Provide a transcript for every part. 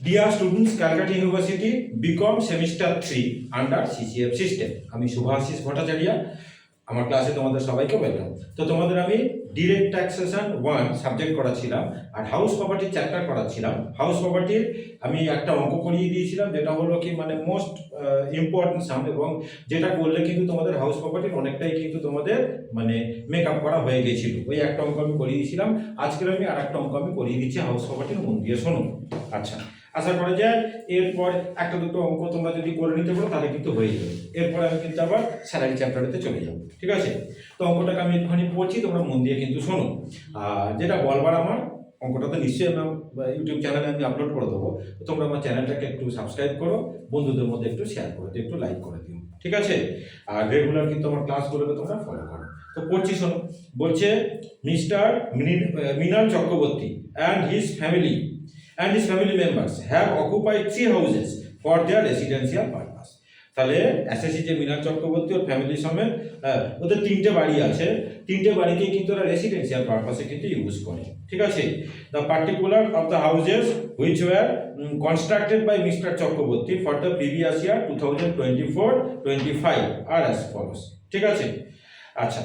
Deer students, Calcutta university BCom semester 3 under CCF system. আমি শুভাশিস ভট্টাচার্য, আমার ক্লাসে তোমাদের সবাইকে ওয়েলকাম। তো তোমাদের আমি ডিরেক্ট ট্যাক্সেশন 1 সাবজেক্ট করাচ্ছিলাম আর হাউস প্রপার্টি চ্যাপ্টার করাচ্ছিলাম। হাউস প্রপার্টির আমি একটা অঙ্ক করিয়ে দিয়েছিলাম, যেটা হলো কি মানে মোস্ট ইম্পর্টেন্ট সাম, এবং যেটা করলে কিন্তু তোমাদের হাউস প্রপার্টির অনেকটাই কিন্তু তোমাদের মানে মেকআপ করা হয়ে গেছিল। ওই একটা অঙ্ক আমি করিয়ে দিয়েছিলাম, আজকের আমি আর একটা অঙ্ক আমি করিয়ে দিচ্ছি হাউস প্রপার্টির, মন দিয়ে শোনো। আচ্ছা, আশা করা যায় এরপর একটা দুটো অঙ্ক তোমরা যদি করে নিতে পারো তাহলে কিন্তু হয়ে যাবে। এরপর আমি কিন্তু আবার স্যালারি চ্যাপ্টারেতে চলে যাবো, ঠিক আছে? তো অঙ্কটাকে আমি একটুখানি পড়ছি, তোমরা মন দিয়ে কিন্তু শোনো। আর যেটা বলবার আমার, অঙ্কটা তো নিশ্চয়ই আমি ইউটিউব চ্যানেলে আমি আপলোড করে দেবো, তো তোমরা আমার চ্যানেলটাকে একটু সাবস্ক্রাইব করো, বন্ধুদের মধ্যে একটু শেয়ার করে দিও, একটু লাইক করে দিও, ঠিক আছে? আর রেগুলার কিন্তু আমার ক্লাসগুলোকে তোমরা ফলো করো। তো পড়ছি, শোনো। বলছে mister Mrinal Chakraborty and his family members have occupied 3 houses for their residential purpose. তাহলে এসএসসি যে মৃণাল চক্রবর্তী ওর ফ্যামিলির সমেত ওদের 3টে বাড়ি আছে, 3টে বাড়িকে কিন্তু ওরা রেসিডেন্সিয়াল পারপাসে কিন্তু ইউজ করে, ঠিক আছে? The particular of the houses which were constructed by mister Chakraborty for the previous year 2024-25 আর অ্যাজ ফলোস, ঠিক আছে? আচ্ছা,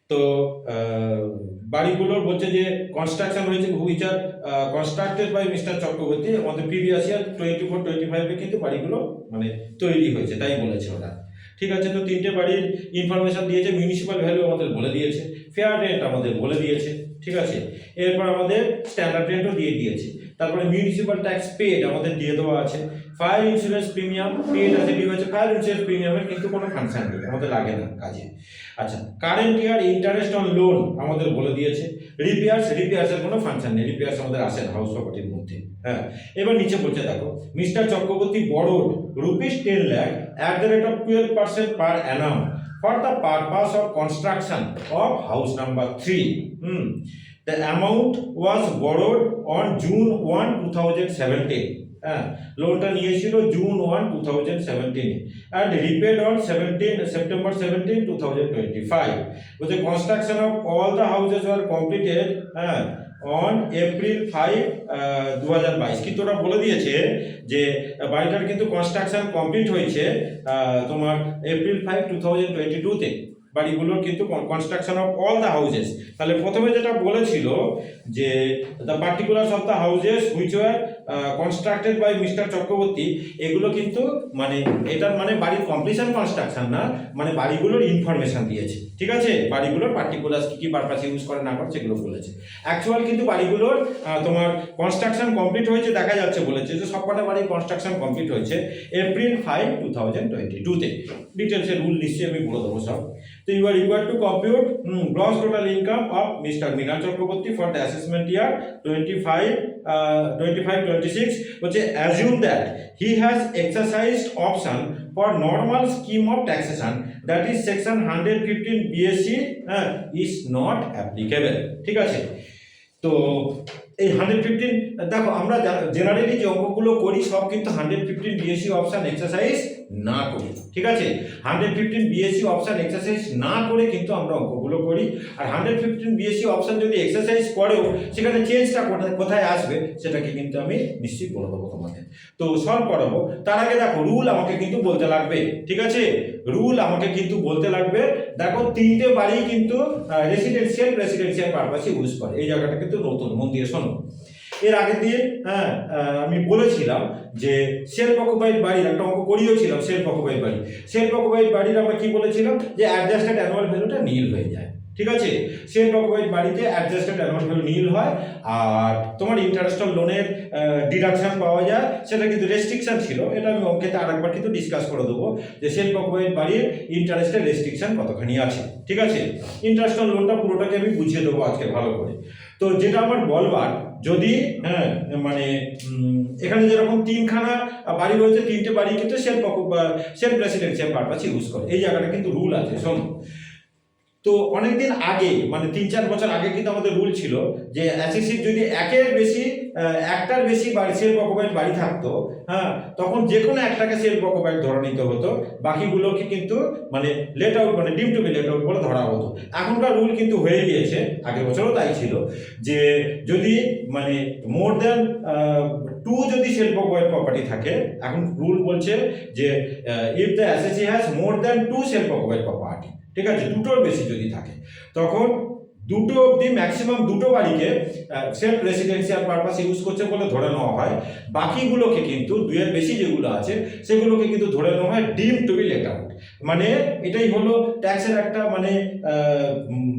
তো বাড়িগুলোর বলছে যে কনস্ট্রাকশন হয়েছে which are constructed by mister Chakraborty আমাদের প্রিভিয়াস ইয়ার 24-25 কিন্তু বাড়িগুলো মানে তৈরি হয়েছে, তাই বলেছে ওরা, ঠিক আছে? তো 3টে বাড়ির ইনফরমেশন দিয়েছে, মিউনিসিপ্যাল ভ্যালু আমাদের বলে দিয়েছে, ফেয়ার রেন্ট আমাদের বলে দিয়েছে, ঠিক আছে? এরপর আমাদের স্ট্যান্ডার্ড রেন্টও দিয়ে দিয়েছে, তারপরে মিউনিসিপ্যাল ট্যাক্স পেড আমাদের দিয়ে দেওয়া আছে, ফায়ার ইন্স্যুরেন্স প্রিমিয়াম পেড আছে, ডিউ আছে। ফায়ার ইন্স্যুরেন্স প্রিমিয়ামের কিন্তু কোনো ফাংশন নেই, আমাদের লাগে না কাজে। আচ্ছা, current year interest on loan আমাদের বলে দিয়েছে। রিপেয়ার্সের কোনো ফাংশন নেই, রিপেয়ার্স আমাদের আসে না হাউস প্রপার্টির মধ্যে। হ্যাঁ, এবার নিচে বলছে দেখো, mister Chakraborty borrowed ₹10 lakh at the rate of 12% per annum for the purpose of construction of house number 3. The amount was borrowed on June 1, 2017. লোনটা নিয়েছিল June 1, 2017 and repaid on September 17, 2025. বলছে construction of all the houses were completed on April 5, 2022। কিন্তু ওরা বলে দিয়েছে যে বাড়িটার কিন্তু কনস্ট্রাকশন কমপ্লিট হয়েছে তোমার April 5, 2022 তে। বাড়িগুলোর কিন্তু construction of all the houses, তাহলে প্রথমে যেটা বলেছিল যে the particulars of the houses which were constructed by mister Chakraborty, এগুলো কিন্তু মানে এটার মানে বাড়ির কমপ্লিশন কনস্ট্রাকশন না, মানে বাড়িগুলোর ইনফরমেশন দিয়েছে, ঠিক আছে? বাড়িগুলোর পার্টিকুলার্স কী কী পারপাসে ইউজ করে না করে সেগুলো বলেছে। অ্যাকচুয়াল কিন্তু বাড়িগুলোর তোমার কনস্ট্রাকশন কমপ্লিট হয়েছে দেখা যাচ্ছে, বলেছে যে সবকটা বাড়ির কনস্ট্রাকশন কমপ্লিট হয়েছে April 5, 2022 তে। ডিটেলসের রুল নিশ্চয়ই আমি বলে দেবো সব। So you are required to compute gross total income of Mr. Mrinal Chakraborty for the assessment year 25-26. Which assume that he has exercised option for normal scheme of taxation, that is section 115 BSC is not applicable, ঠিক আছে? তো এই 115 দেখো, আমরা generally যে অঙ্কগুলো করি সব কিন্তু 115 বিএসসি অপশন এক্সারসাইজ না করি, ঠিক আছে? 115 বিএসসি অপশন এক্সারসাইজ না করে কিন্তু আমরা অঙ্কগুলো করি। আর 115 বিএসসি অপশন যদি এক্সারসাইজ করেও সেখানে চেঞ্জটা কোথায় আসবে সেটাকে কিন্তু আমি নিশ্চয়ই বলে দেবো তোমাদের। তো সলভ করাবো, তার আগে দেখো রুল আমাকে কিন্তু বলতে লাগবে, ঠিক আছে? রুল আমাকে কিন্তু বলতে লাগবে। দেখো 3টে বাড়ি কিন্তু রেসিডেন্সিয়াল পারপাসে ইউজ করে, এই জায়গাটা কিন্তু নতুন, মন দিয়ে শোনো। এর আগের দিন আমি বলেছিলাম যে সেলফ অকুপাইড বাড়ির একটা অঙ্ক করিয়েছিলাম। সেলফ অকুপাইড বাড়ির আমরা কি বলেছিলাম যে অ্যাডজাস্টেড অ্যানুয়াল ভ্যালুটা নীল হয়ে যায়, ঠিক আছে? সেলফ অকুপাইড বাড়িতে অ্যাডজাস্টেড অ্যানুয়াল ভ্যালু নীল হয়, আর তোমার ইন্টারেস্ট অন লোনের ডিডাকশন পাওয়া যায়, সেটা কিন্তু রেস্ট্রিকশন ছিল। এটা আমি অঙ্কেতে আরেকবার কিন্তু ডিসকাস করে দেবো যে সেলফ অকুপাইড বাড়ির ইন্টারেস্টের রেস্ট্রিকশন কতখানি আছে, ঠিক আছে? ইন্টারেস্ট অন লোনটা পুরোটাকে আমি বুঝিয়ে দেবো আজকে ভালো করে। তো যেটা আমার বলবার, যদি মানে এখানে যেরকম 3খানা বাড়ি রয়েছে, 3টে বাড়ি কিন্তু সেলফ রেসিডেন্সিয়াল পারপাস ইউজ করে, এই জায়গাটা কিন্তু রুল আছে, শোনো। তো অনেকদিন আগে মানে 3-4 বছর আগে কিন্তু আমাদের রুল ছিল যে এসএসসির যদি একটার বেশি বাড়ি সেলফ অকুপাইড বাড়ি থাকতো, হ্যাঁ, তখন যে কোনো একটাকে সেলফ অকুপাইড ধরে নিতে হতো, বাকিগুলোকে কিন্তু মানে লেট আউট মানে deemed to be let out বলে ধরা হতো। এখনকার রুল কিন্তু হয়ে গিয়েছে, আগের বছরও তাই ছিল, যে যদি মানে মোর দ্যান 2 যদি সেলফ অকুপাইড প্রপার্টি থাকে, এখন রুল বলছে যে if the SSC has more than 2 self occupied property, ঠিক আছে, দুটোর বেশি যদি থাকে, তখন দুটো অবধি ম্যাক্সিমাম দুটো বাড়িকে সেলফ রেসিডেন্সিয়াল পারপাস ইউজ করছে বলে ধরে নেওয়া হয়। বাকিগুলোকে কিন্তু 2-এর বেশি যেগুলো আছে সেগুলোকে কিন্তু ধরে নেওয়া হয় ডিম টু বি লেট আউট। মানে এটাই হলো ট্যাক্সের একটা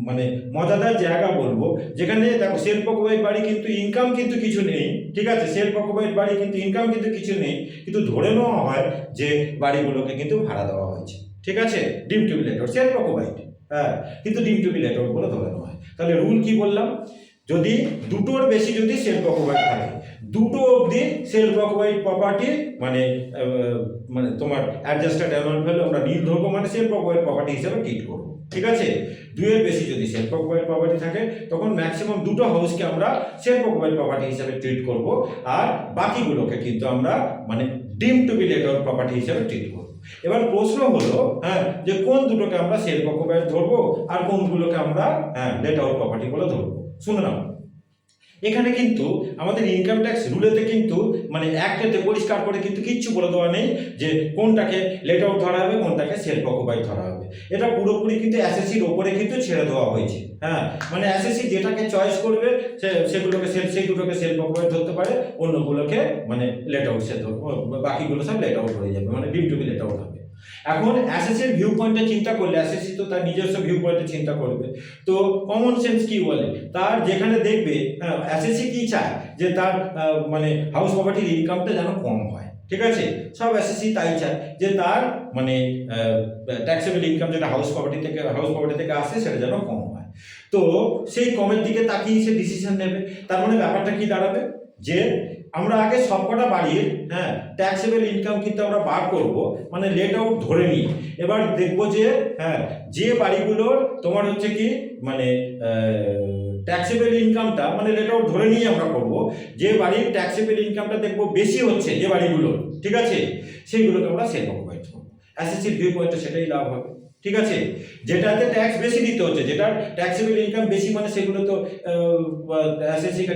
মানে মজাদার জায়গা বলবো, যেখানে দেখো সেলফ অকুপাইড বাড়ি কিন্তু ইনকাম কিন্তু কিছু নেই, ঠিক আছে, সেলফ অকুপাইড বাড়ি কিন্তু ইনকাম কিন্তু কিছু নেই, কিন্তু ধরে নেওয়া হয় যে বাড়িগুলোকে কিন্তু ভাড়া দেওয়া হয়েছে, ঠিক আছে, deemed to be let out self occupied, হ্যাঁ, কিন্তু ডিম টু বি লেট আউট বলে ধরে নেওয়া হয়। তাহলে রুল কি বললাম, যদি দুটোর বেশি যদি সেলফ অকুপাইড থাকে, দুটো অবধি সেলফ অকুপাইড প্রপার্টি মানে মানে তোমার অ্যাডজাস্টেড অ্যানুয়াল ভ্যালু আমরা নীল ধরবো, মানে সেলফ অকুপাইড প্রপার্টি হিসেবে ট্রিট করবো, ঠিক আছে। 2-এর বেশি যদি সেলফ অকুপাইড প্রপার্টি থাকে, তখন ম্যাক্সিমাম দুটো হাউসকে আমরা সেলফ অকুপাইড প্রপার্টি হিসেবে ট্রিট করব, আর বাকিগুলোকে কিন্তু আমরা মানে deemed to be let out property হিসেবে ট্রিট করব। এবার প্রশ্ন হলো, হ্যাঁ, যে কোন দুটোকে আমরা সেলফ অকুপাইড ধরবো আর কোনগুলোকে আমরা লেট আউট প্রপার্টি বলে ধরবো। শুনে নাও, এখানে কিন্তু আমাদের ইনকাম ট্যাক্স রুলেতে কিন্তু মানে একটাতে পরিষ্কার করে কিন্তু কিচ্ছু বলে দেওয়া নেই যে কোনটাকে লেট আউট ধরা হবে, কোনটাকে সেলফ অকুপাইড ধরা হবে। এটা পুরোপুরি কিন্তু এসএসসির ওপরে কিন্তু ছেড়ে দেওয়া হয়েছে, হ্যাঁ, মানে এসএসসি যেটাকে চয়েস করবে সেগুলোকে সেই দুটোকে সেলফ অকুপাইড ধরতে পারে, অন্যগুলোকে মানে লেট আউট বাকিগুলো সব লেট আউট হয়ে যাবে, মানে deemed to be let out হবে। এখন এসএসসির ভিউ পয়েন্টে চিন্তা করলে, এসএসসি তো তার নিজস্ব ভিউ পয়েন্টে চিন্তা করবে, তো কমন সেন্স কি বলে, তার যেখানে দেখবে এসএসসি কি চায় যে তার মানে হাউস প্রপার্টির ইনকামটা যেন কম হয়, ঠিক আছে, সব এসএসসি তাই চায় যে তার মানে ট্যাক্সেবল ইনকাম যেটা হাউস প্রপার্টি থেকে আসে সেটা যেন কম হয়। তো সেই কমের দিকে তাকিয়ে সে ডিসিশন নেবে। তার মানে ব্যাপারটা কি দাঁড়াবে, যে আমরা আগে সবকটা বাড়ির ট্যাক্সেবল ইনকাম কিন্তু আমরা বার করব, মানে লেট আউট ধরে নিই। এবার দেখবো যে যে বাড়িগুলোর তোমার হচ্ছে কি মানে ট্যাক্সেবল ইনকামটা মানে লেট আউট ধরে নিয়ে আমরা করব, যে বাড়ির ট্যাক্সেবল ইনকামটা দেখবো বেশি হচ্ছে যে বাড়িগুলো, ঠিক আছে, সেইগুলোকে আমরা সেলফ অকুপাইড করবো। এসএসসির ভিউ পয়েন্টে সেটাই লাভ হবে, ঠিক আছে। যেটাতে ট্যাক্স বেশি দিতে হচ্ছে, যেটার ট্যাক্সেবল ইনকাম বেশি, মানে সেগুলো তো এসএসসি কে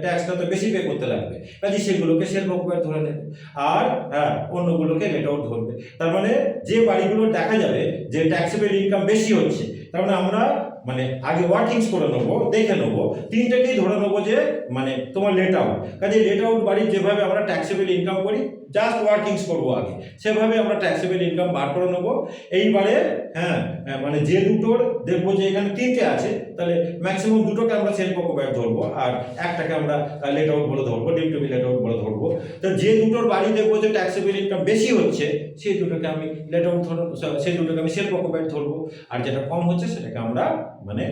ট্যাক্সটা তো বেশি পে করতে লাগবে, কাজে সেগুলোকে সেলফ অকুপাইড ধরে নেবে, আর অন্যগুলোকে লেট আউট ধরবে। তার মানে যে বাড়িগুলো দেখা যাবে যে ট্যাক্সেবল ইনকাম বেশি হচ্ছে, তার মানে আমরা মানে আগে ওয়ার্কিংস করে নেবো, দেখে নেবো, তিনটাকেই ধরে নেবো যে মানে তোমার লেট আউট, কাজে লেট আউট বাড়ির যেভাবে আমরা ট্যাক্সেবল ইনকাম করি জাস্ট ওয়ার্কিংস করবো আগে, সেভাবে আমরা ট্যাক্সেবল ইনকাম বার করে নেবো। এইবারে মানে যে দুটোর দেখবো যে এখানে তিনটে আছে, তাহলে ম্যাক্সিমাম দুটোকে আমরা সেলফ অকুপাইড ধরবো, আর একটাকে আমরা লেট আউট বলে ধরবো, ডিম টু বি লেট আউট বলে ধরবো। তো যে দুটোর বাড়ি দেখবো যে ট্যাক্সেবল ইনকাম বেশি হচ্ছে, সেই দুটোকে আমি লেট আউট ধরবো, সেই দুটোকে আমি সেলফ অকুপাইড ধরবো, আর যেটা কম হচ্ছে সেটাকে আমরা মানে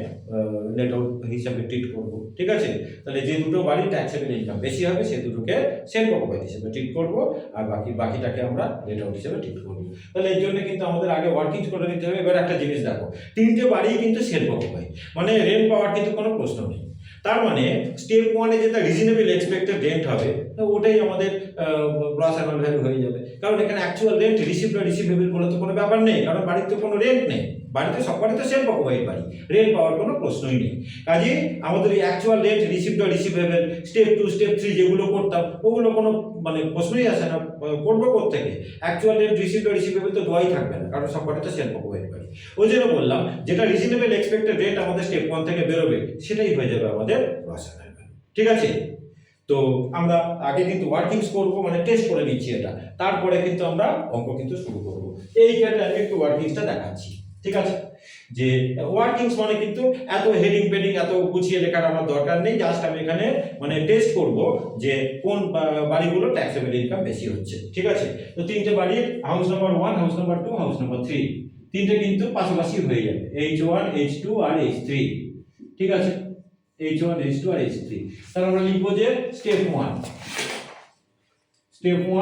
লেট আউট হিসাবে ট্রিট করবো, ঠিক আছে। তাহলে যে দুটো বাড়ি ট্যাক্সেবল ইনকাম বেশি হবে সেই দুটোকে সেলফ অকুপাইড হিসেবে ট্রিট করবো, আর বাকিটাকে আমরা লেট আউট হিসেবে ট্রিট করবো। তাহলে এর জন্য কিন্তু আমাদের আগে ওয়ার্কিংস করে নিতে হবে। এবার একটা জিনিস দেখো, তিনটে বাড়ি কিন্তু সেলফ অকুপাইড, মানে রেন্ট পাওয়ার কিন্তু কোনো প্রশ্ন নেই। তার মানে স্টেপ 1-এ যেটা রিজনেবল এক্সপেক্টেড রেন্ট হবে, ওটাই আমাদের গ্রস অ্যানুয়াল ভ্যালু হয়ে যাবে, কারণ এখানে অ্যাকচুয়াল রেন্ট রিসিভড বা রিসিভেবল বলে তো কোনো ব্যাপার নেই, কারণ বাড়িতে তো কোনো রেন্ট নেই, বাড়িতে সব বাড়িতে সেলফ অকুপাইড বাড়ি, রেন্ট পাওয়ার কোনো প্রশ্নই নেই। কাজে আমাদের এই অ্যাকচুয়াল রেন্ট রিসিভড বা রিসিভেবল স্টেপ 2 স্টেপ 3 যেগুলো করতাম, ওগুলো কোনো মানে প্রশ্নই আসে না, করবো কোত্থেকে, অ্যাকচুয়াল রেন্ট রিসিভড বা রিসিভেবল তো দেওয়াই থাকবে না, কারণ সব বাড়িতে সেলফ অকুপাইড বাড়ি। ওই জন্য বললাম যেটা রিজনেবল এক্সপেক্টেড রেট আমাদের স্টেপ 1 থেকে বেরোবে, সেটাই হয়ে যাবে আমাদের গ্রস অ্যানুয়াল ভ্যালু, ঠিক আছে। তো আমরা আগে কিন্তু ওয়ার্কিংস করবো, মানে টেস্ট করে নিচ্ছি এটা, তারপরে কিন্তু আমরা অঙ্ক কিন্তু শুরু করবো। এই ক্ষেত্রে আমি একটু ওয়ার্কিংসটা দেখাচ্ছি, ঠিক আছে। যে ওয়ার্কিংস মানে কিন্তু এত হেডিং পেডিং এত গুছিয়ে লেখার আমার দরকার নেই, জাস্ট আমি এখানে মানে টেস্ট করব যে কোন বাড়িগুলো ট্যাক্সেবল ইনকাম বেশি হচ্ছে, ঠিক আছে। তো তিনটে বাড়ির house number 1, house number 2, house number 3, তিনটে কিন্তু পাশাপাশি হয়ে যাবে, H1 H2 আর H3, ঠিক আছে, H1 H2 আর H3। তাহলে আমরা লিখবো যে step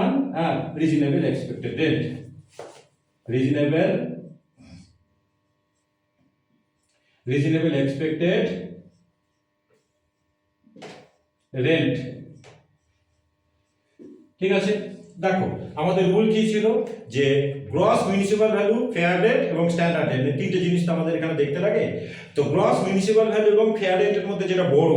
1 reasonable expected rent, reasonable reasonable expected rent. ঠিক আছে, দেখো আমাদের রুল কি ছিল যে gross municipal value, fair rate এবং স্ট্যান্ডার্ড রেট, এই তিনটে জিনিস তো আমাদের এখানে দেখতে লাগে। তো গ্রস মিউনিসিপাল ভ্যালু এবং ফেয়ার রেটের মধ্যে যেটা বড়,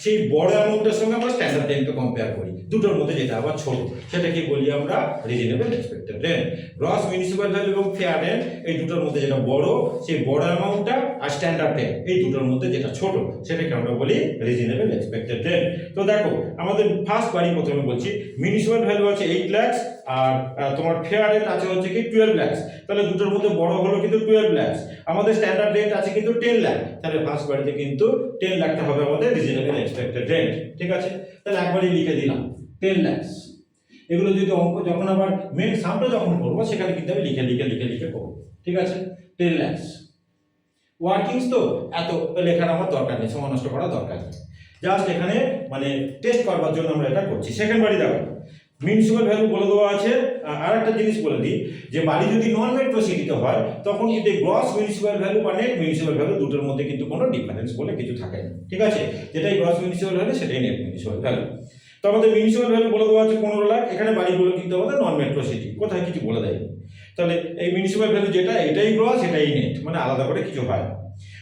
সেই বড় অ্যামাউন্টের সঙ্গে আমরা স্ট্যান্ডার্ড রেটকে কম্পেয়ার করি, দুটোর মধ্যে যেটা আবার ছোট সেটাকে বলি আমরা reasonable expected rent. Gross municipal value এবং ফেয়ার রেট এই দুটোর মধ্যে যেটা বড়, সেই বড় অ্যামাউন্টটা, আর স্ট্যান্ডার্ড রেট এই দুটোর মধ্যে যেটা ছোট সেটাকে আমরা বলি রিজনেবল এক্সপেক্টেড রেন্ট। তো দেখো আমাদের ফার্স্ট বাড়ি প্রথমে বলছি, মিউনিসিপাল ভ্যালু আছে 8 লাখ আর তোমার ফেয়ার রেট আছে হচ্ছে কি 12 লাখ। তাহলে দুটোর মধ্যে বড় হলো কিন্তু 12 লাখ। আমাদের স্ট্যান্ডার্ড রেট আছে কিন্তু 10 লাখ। তাহলে ফার্স্ট বাড়িতে কিন্তু 10 লাখটা হবে আমাদের রিজনেবল এক্সপেক্টেড রেন্ট। ঠিক আছে, তাহলে একবারই লিখে দিলাম 10 লাখ। এগুলো যদি অঙ্ক যখন আবার মেন সামটা যখন করবো সেখানে কিন্তু আমি লিখে লিখে লিখে লিখে করবো। ঠিক আছে, 10 লাখ। ওয়ার্কিংস তো এত লেখার আমার দরকার নেই, সময় নষ্ট করার দরকার নেই, জাস্ট এখানে মানে টেস্ট করবার জন্য আমরা এটা করছি। সেকেন্ড বাড়ি দেখো, মিউনিসিপাল ভ্যালু বলে দেওয়া আছে। আর একটা জিনিস বলে দিই যে বাড়ি যদি নন মেট্রো সিটিতে হয় তখন কিন্তু গ্রস মিউনিসিপাল ভ্যালু বা নেট মিউনিসিপাল ভ্যালু দুটোর মধ্যে কিন্তু কোনো ডিফারেন্স বলে কিছু থাকে না। ঠিক আছে, যেটাই গ্রস মিউনিসিপাল ভ্যালু সেটাই নেট মিউনিসিপাল ভ্যালু। তো আমাদের মিউনিসিপাল ভ্যালু বলে দেওয়া আছে 15 লাখ। এখানে বাড়িগুলো কিন্তু আমাদের নন মেট্রো সিটি, কোথায় কিছু বলে দেয়। তাহলে এই মিউনিসিপাল ভ্যালু যেটা, এটাই গ্রস এটাই নেট, মানে আলাদা করে কিছু হয় না।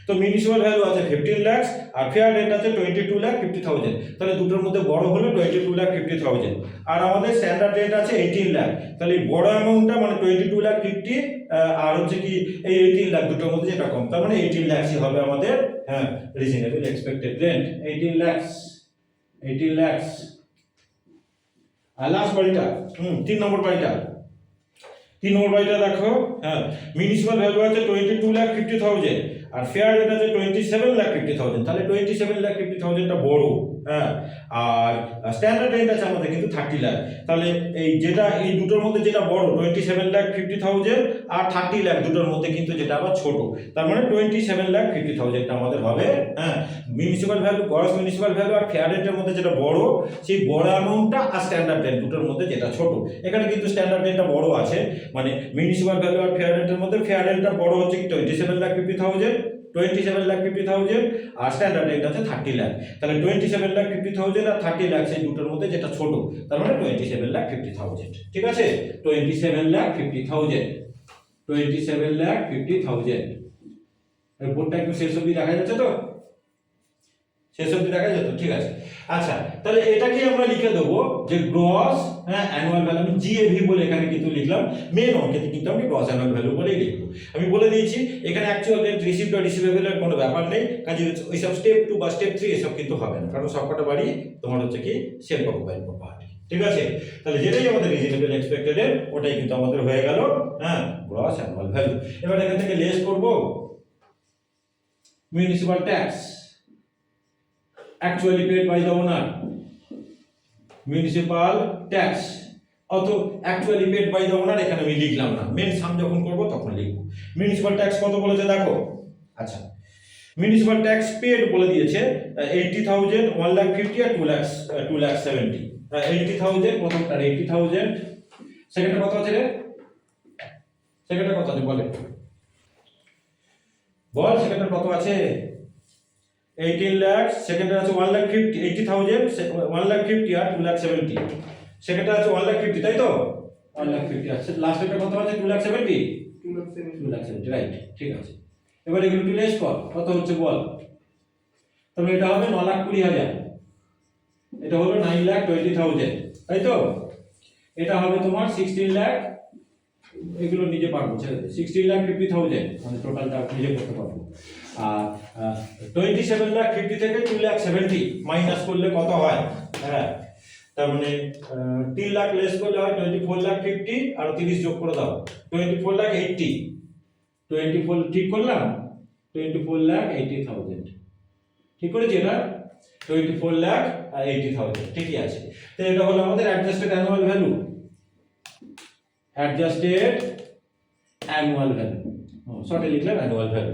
তো মিউনিসিপাল ভ্যালু আছে 15 লাখ আর ফেয়ার রেট আছে 22,50,000। তাহলে দুটোর মধ্যে বড় হলো 22,50,000 আর আমাদের স্ট্যান্ডার্ড রেট আছে 18 লাখ। তাহলে বড় অ্যামাউন্টটা মানে 22,50,000 আর হচ্ছে কি এই 18 লাখ, দুটোর মধ্যে যেটা কম, তার মানে 18 লাখই হবে আমাদের হ্যাঁ reasonable expected rent. 18 lakh, 18 lakh. আর লাস্ট বাড়িটা 3 নম্বর বাড়িটা, 3 নম্বর বাড়িটা দেখো, হ্যাঁ মিউনিসিপাল ভ্যালু আছে 22,50,000 আর ফেয়ার রেট আছে 27,50,000। তাহলে 27,50,000টা বড়, হ্যাঁ। আর স্ট্যান্ডার্ড রেট আছে আমাদের কিন্তু 30 লাখ। তাহলে এই যেটা এই দুটোর মধ্যে যেটা বড় 27,50,000 আর 30 লাখ দুটোর মধ্যে কিন্তু যেটা আবার ছোট, তার মানে 27,50,000টা আমাদের হবে হ্যাঁ municipal value, gross municipal value আর ফেয়ার রেটের মধ্যে যেটা বড়, সেই বড় অ্যামাউন্টটা আর স্ট্যান্ডার্ড রেট দুটোর মধ্যে যেটা ছোট। এখানে কিন্তু স্ট্যান্ডার্ড রেটটা বড় আছে, মানে মিউনিসিপাল ভ্যালু আর ফেয়ার রেটের মধ্যে ফেয়ার রেটটা বড় হচ্ছে 27,50,000 আর স্ট্যান্ডার্ড রেট আছে 30 লাখ। তাহলে 27,50,000 আর 30 লাখ সেই দুটোর মধ্যে যেটা ছোট, তার মানে 27,50,000। ঠিক আছে, 27,50,000, 27,50,000। এই বোর্ডটা একটু শেষ অবধি দেখা যাচ্ছে তো? শেষ অবধি দেখা যেত? ঠিক আছে। আচ্ছা, তাহলে এটাকে আমরা লিখে দেবো যে গ্রস অ্যানুয়াল ভ্যালু। আমি জিএভি বলে এখানে কিন্তু লিখলাম, মেন অঙ্কেতে কিন্তু আমি গ্রস অ্যানুয়াল ভ্যালু বলেই লিখবো। আমি বলে দিয়েছি এখানে অ্যাকচুয়াল রেট, রিসিভড বা রিসিভেবলের কোনো ব্যাপার নেই, কাজে ওইসব স্টেপ 2 বা স্টেপ 3 এসব কিন্তু হবে না, কারণ সবকটা বাড়ি তোমার হচ্ছে কি সেলফ অকুপাইড প্রপার্টি। ঠিক আছে, তাহলে যেটাই আমাদের রিজনেবল এক্সপেক্টেড ওটাই কিন্তু আমাদের হয়ে গেল হ্যাঁ গ্রস অ্যানুয়াল ভ্যালু। এবার এখান থেকে লেস করব municipal tax actually paid by the owner, municipal tax অত actually paid by the owner এখানে আমি লিখলাম না, মেন সাম যখন করব তখন লিখব। মিউনিসিপাল ট্যাক্স কত বলেছে দেখো। আচ্ছা, মিউনিসিপাল ট্যাক্স পেড বলে দিয়েছে 80,000, 1,50,000 আর 2,70,000। 80,000 প্রথমটার 80,000, সেকেন্ডটা কত আছে রে? সেকেন্ডটা কত আছে বলে, বল সেকেন্ডটা কত আছে? 18 লাখ। সেকেন্ডটা আছে 1,50,000, 80,000, 1,50,000 আর 2,70,000। সেকেন্ডটা আছে 1,50,000 তাই তো? 1,50,000 আছে। লাস্টেরটা কত আছে? 2,70,000, 2,70,000 রাইট। ঠিক আছে, এবার এগুলো একটু লেস কর, কত হচ্ছে বল। তাহলে এটা হবে 9,20,000, এটা হলো 9,20,000 তাই তো? এটা হবে তোমার 16 লাখ, এগুলো নিজে পারবো ছেড়ে দে, 16,50,000 মানে টোটালটা নিজে করতে পারবো। আর 27,50,000 থেকে 2,70,000 মাইনাস করলে কত হয়? হ্যাঁ, তার মানে 3 লাখ লেস করলে হয় 24,50,000 আর 30 যোগ করে দাও 24,80,000। 24 ঠিক করলাম, 24,80,000 ঠিক করেছি এটা, 24,80,000 ঠিকই আছে। তো এটা হলো আমাদের adjusted annual value, adjusted annual value, শর্টে লিখলাম অ্যানুয়াল ভ্যালু।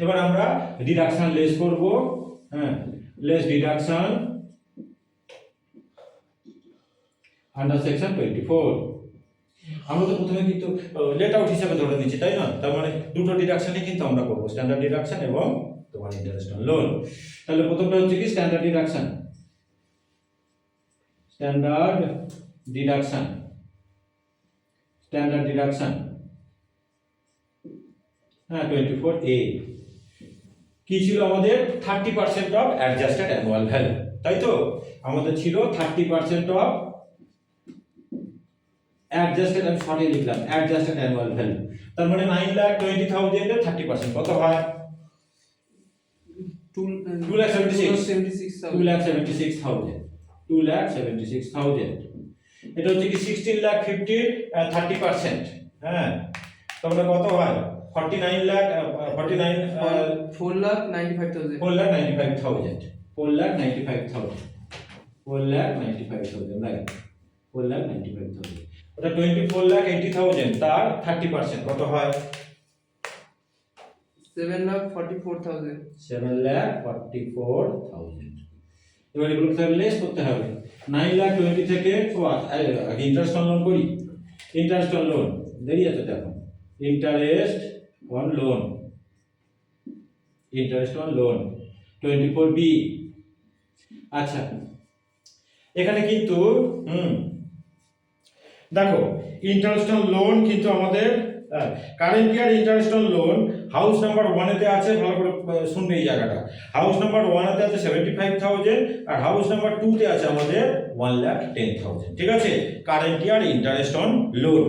এবার আমরা ডিডাকশন লেস করব, হ্যাঁ লেস ডিডাকশন আন্ডার সেকশন 24। আমরা তো প্রথমে কিন্তু লেট আউট হিসাবে ধরে নিচ্ছি তাই না, তার মানে দুটো ডিডাকশনই কিন্তু আমরা করব, স্ট্যান্ডার্ড ডিডাকশন এবং তোমার ইন্টারেস্ট অন লোন। তাহলে প্রথমটা হচ্ছে কি standard deduction, standard deduction, standard deduction, হ্যাঁ 24A কি ছিল আমাদের 30% অফ অ্যাডজাস্টেড অ্যানুয়াল ভ্যালু, তাই তো আমাদের ছিল 30% অফ অ্যাডজাস্টেড, আমি শর্টে লিখলাম অ্যাডজাস্টেড অ্যানুয়াল ভ্যালু, তার মানে 9,20,000 এর 30% কত হয় 2,76,000 এটা হচ্ছে কি 16,50,000 30%, হ্যাঁ তাহলে কত হয় 4,95,000 রাইট 4,95,000 ওটা 24,80,000 তার 30% কত হয় 7,44,000 7,44,000। এবার এগুলো তাহলে লেস করতে হবে 9,20,000 থেকে আগে ইন্টারেস্ট অন লোন করি, ইন্টারেস্ট অন লোন দেরি আছে দেখো, interest on loan, interest on loan 24B। আচ্ছা এখানে কিন্তু দেখো ইন্টারেস্ট অন লোন কিন্তু আমাদের current year interest on loan house number 1 এতে আছে, ভালো করে শুনবে এই জায়গাটা, হাউস নাম্বার 1 এতে আছে 75,000 আর হাউস নাম্বার 2 তে আছে আমাদের 1,10,000, ঠিক আছে current year interest on loan.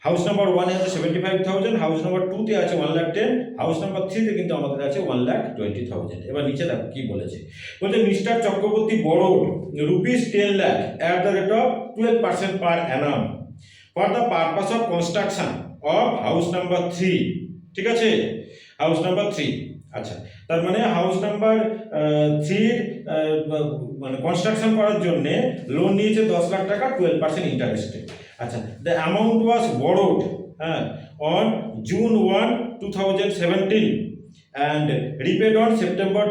House number 1 এ আছে 75,000, হাউস নাম্বার 2 তে আছে 1,10,000, হাউস নাম্বার 3 তে কিন্তু আমাদের আছে 1,20,000। এবার নিচে দেখো কি বলেছে, বলছে mister Chakraborty borrowed rupees 10 lakh at the rate of 12% per annum for the purpose of construction of house number 3, ঠিক আছে হাউস নাম্বার 3। আচ্ছা তার মানে হাউস নাম্বার 3 মানে কনস্ট্রাকশন করার জন্য লোন নিয়েছে 10 লাখ টাকা 12% ইন্টারেস্টে। আচ্ছা the amount was borrowed on June 1, 2017 and repaid on September